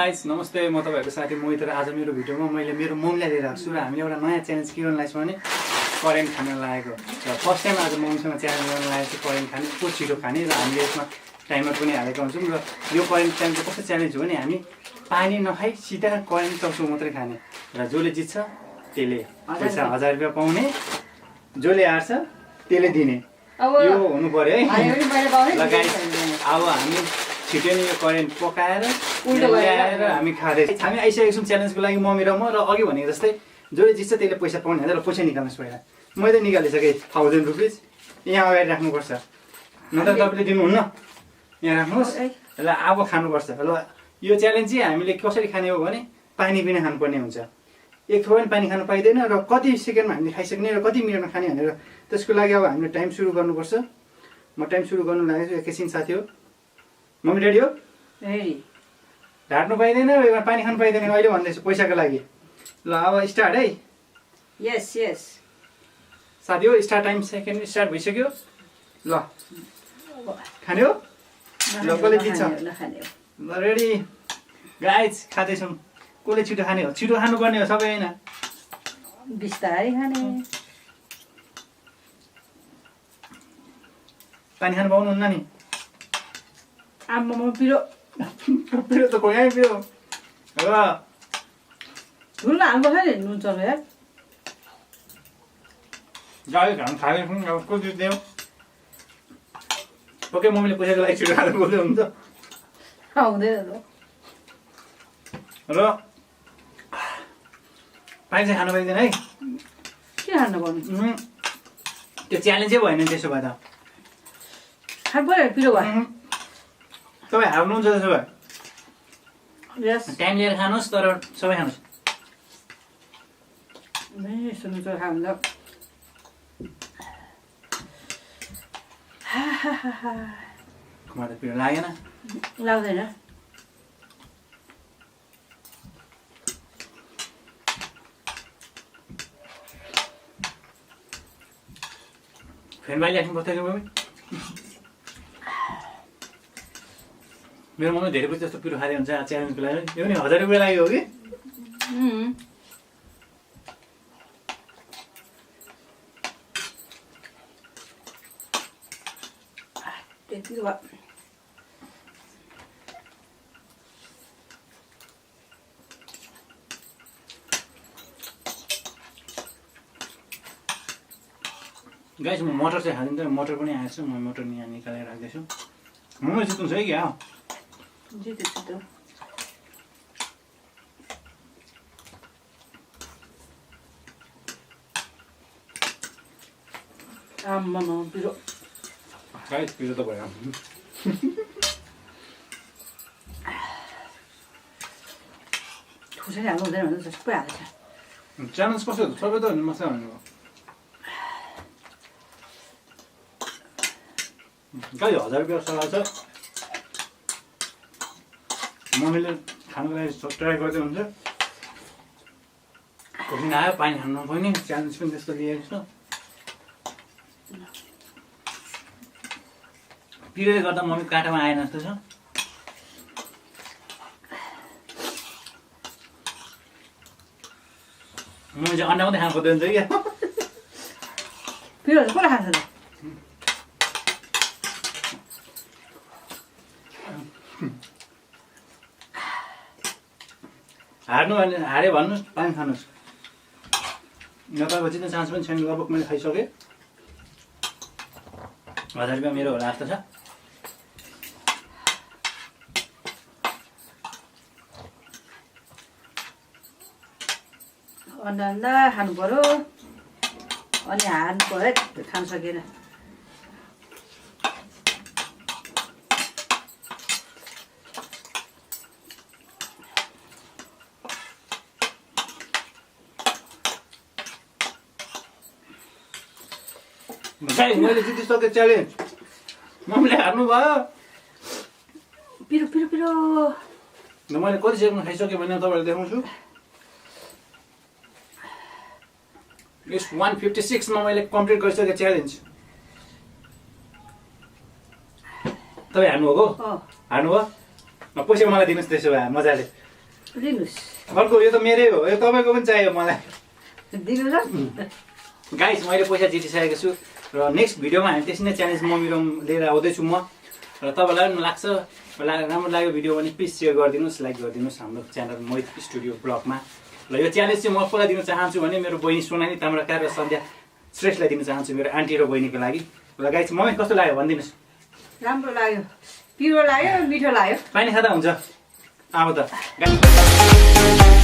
Guys नमस्ते, म तपाईहरुको साथी मोहित र आज मेरो भिडियोमा मैले मेरो मम्मीलाई लिएर आएको छु र हामीले एउटा नयाँ च्यालेन्ज के गर्न लागेको भने करेन्ट खान लागेको र फर्स्ट टाइम आज मम्मीसँग च्यालेन्ज गर्न लागेको छु करेन्ट खाने को छिटो खाने र हामीले यसमा टाइमर पनि हालेका हुन्छौँ र यो करेन्ट च्यालेन्ज कस्तो च्यालेन्ज हो भने हामी पानी नखाई सिधा करेन्ट चौसो मात्रै खाने र जसले जित्छ त्यसले पैसा 1000 रुपैयाँ पाउने, जसले हार्छ त्यसले दिने यो हुनु पर्यो है। ल गाइस अब हामी छिटो नै यो करेन्ट पकाएर ल्याएर हामी खाँदै हामी आइसकेको छौँ च्यालेन्जको लागि मम्मी र म। र अघि भनेको जस्तै जसले जित्छ त्यसले पैसा पाउने र पैसा निकाल्नुहोस् पहिला। मैले निकालिसकेँ 1000 रुपिस यहाँ अगाडि राख्नुपर्छ, नत्र तपाईँले दिनुहुन्न, यहाँ राख्नुहोस्। ल अब खानुपर्छ। ल यो च्यालेन्ज चाहिँ हामीले कसरी खाने हो भने पानी बिना खानुपर्ने हुन्छ। एक थोक पनि पानी खानु पाइँदैन र कति सेकेन्डमा हामीले खाइसक्ने र कति मिनटमा खाने भनेर त्यसको लागि अब हामीले टाइम सुरु गर्नुपर्छ। म टाइम सुरु गर्नु लागेको छु, एकैछिन साथी हो। मम्मी रेडी हो? रेडी। ढाट्नु पाइँदैन, पानी खानु पाइँदैन अहिले भन्दैछु पैसाको लागि। ल अब स्टार्ट है। यस यस साथी हो, स्टार्ट टाइम सेकेन्ड स्टार्ट भइसक्यो। ल खाने हो? ल कसले जित्छ? ल रेडी गाइज, खाँदैछौँ। कसले छिटो खाने हो? छिटो खानुपर्ने हो सबै होइन, बिस्तारै खाने। पानी खानु पाउनुहुन्न नि? आम्मामा पिरो पिरो त खोइ पिरो। ल ठुलो हाल्नुपर्छ नि नुन चल्छ यार। गाई खानु खाँदैछौँ, अब को जित्ने हो? ओके, मम्मीले पैसाको लागि छिटो खानु बोल्दै हुन्छ। आउँदैन र पानी चाहिँ खानु पाइँदैन है। के खानु पर्ने? त्यो च्यालेन्जै भएन नि त्यसो भए त। खानु पऱ्यो पिरो भयो। तपाईँ हार्नुहुन्छ त्यसो भए यस टाइम लिएर खानुहोस्, तर सबै खानुहोस्। यस्तो नुन चल्छ खानु त। मलाई त पिरो लागेन। लाग्दैन। फेरि बाहिर राख्नु पर्छ मम्मी। मेरो मम्मी धेरै पछि जस्तो पिरो खाँदै हुन्छ च्यालेन्जको लागि। यो नि 1000 रुपियाँ लाग्यो हो कि? त्यति भयो। गाइस, म मटर चाहिँ खाँदिनँ, मटर पनि आएछ। म मटर यहाँ निकालेर राख्दैछु। मम्मी जित्नु छ है क्या? जितेछु त। आम्मामा पिरो। गाइस पिरो त भयो। खुसरी हाल्नु हुँदैन भने सबै हाल्छ। च्यालेन्ज कस्तो हो? सबै त मसला हाल्नु। गाइस 1000 रुपियाँ सल्लाह छ। मम्मीले खानुको लागि ट्राई गर्दै हुन्छ। कोही आयो पानी खानु नपाउने, च्यालेन्ज पनि त्यस्तो लिएको छ। पिरोले गर्दा मम्मी काँटामा आएन जस्तो छ। मम्मी चाहिँ अन्डा मात्रै खानु खोज्दै हुन्छ क्या। पिरोहरू कसले खान्छ त? हारे भन्नुहोस्, पानी खानुहोस्। नेपालको जित्ने चान्स पनि छैन। लगभग मैले खाइसकेँ। 1000 रुपियाँ मेरो होला जस्तो छ। अन्डा खानु पर्यो अनि हार्नु पर्यो है, खानु सकेन। मैले जितिसकेँ च्यालेन्ज। मम्मीले हार्नु भयो। पिरो पिरो पिरो। मैले कति सेकेन्डमा खाइसकेँ भने तपाईँलाई देखाउँछु। यस 156 मा मैले कम्प्लिट गरिसकेँ च्यालेन्ज। तपाईँ हार्नु हो? हार्नु हो? पैसा मलाई दिनुहोस् त्यसो भए मजाले। लिनुहोस् अर्को यो त मेरै हो यो तपाईँको पनि चाहियो मलाई दिनु ल गाइस मैले पैसा जितिसकेको छु र नेक्स्ट भिडियोमा हामी त्यसरी नै च्यालेन्ज मम्मी लिएर आउँदैछु म र तपाईँलाई पनि लाग्छ राम्रो लाग्यो भिडियो भने प्लिज सेयर गरिदिनुहोस् लाइक गरिदिनुहोस् हाम्रो च्यानल मोहित स्टुडियो ब्लगमा र यो च्यालेन्ज चाहिँ म कसलाई दिन चाहन्छु भने मेरो बहिनी सोनाली ताम्राकार र सन्ध्या श्रेष्ठलाई दिन चाहन्छु मेरो आन्टी र बहिनीको लागि र गाइस मम्मी कस्तो लाग्यो भनिदिनुहोस् राम्रो लाग्यो पिरो लाग्यो मिठो लाग्यो पानी खाँदा हुन्छ अब त